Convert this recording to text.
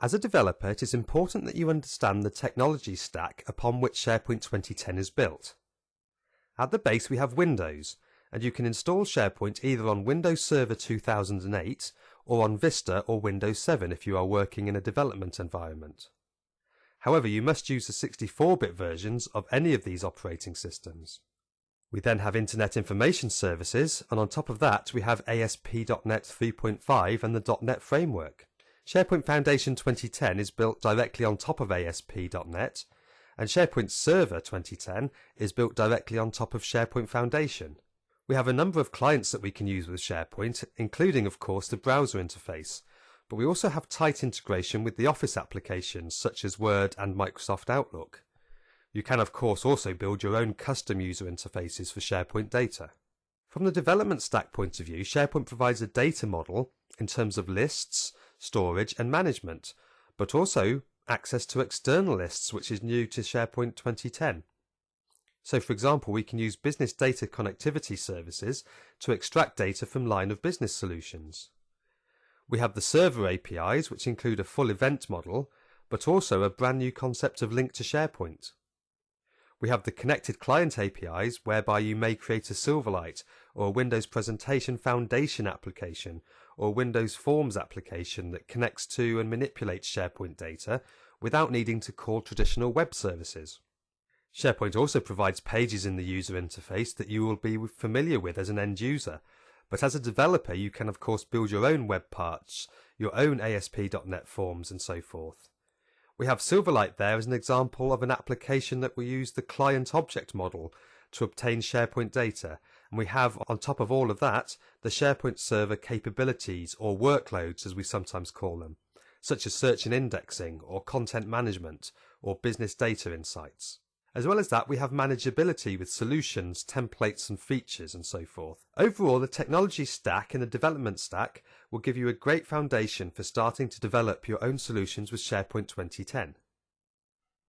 As a developer, it is important that you understand the technology stack upon which SharePoint 2010 is built. At the base we have Windows, and you can install SharePoint either on Windows Server 2008 or on Vista or Windows 7 if you are working in a development environment. However, you must use the 64-bit versions of any of these operating systems. We then have Internet Information Services, and on top of that we have ASP.NET 3.5 and the .NET Framework. SharePoint Foundation 2010 is built directly on top of ASP.NET, and SharePoint Server 2010 is built directly on top of SharePoint Foundation. We have a number of clients that we can use with SharePoint, including of course the browser interface, but we also have tight integration with the Office applications such as Word and Microsoft Outlook. You can of course also build your own custom user interfaces for SharePoint data. From the development stack point of view, SharePoint provides a data model in terms of lists, storage and management, but also access to external lists, which is new to SharePoint 2010. So for example, we can use business data connectivity services to extract data from line of business solutions. We have the server APIs, which include a full event model, but also a brand new concept of link to SharePoint. We have the connected client APIs, whereby you may create a Silverlight or a Windows Presentation Foundation application or Windows Forms application that connects to and manipulates SharePoint data without needing to call traditional web services. SharePoint also provides pages in the user interface that you will be familiar with as an end user, but as a developer you can of course build your own web parts, your own ASP.NET forms and so forth. We have Silverlight there as an example of an application that will use the client object model to obtain SharePoint data, and we have on top of all of that the SharePoint server capabilities, or workloads as we sometimes call them, such as search and indexing or content management or business data insights. As well as that, we have manageability with solutions, templates and features and so forth. Overall, the technology stack and the development stack will give you a great foundation for starting to develop your own solutions with SharePoint 2010.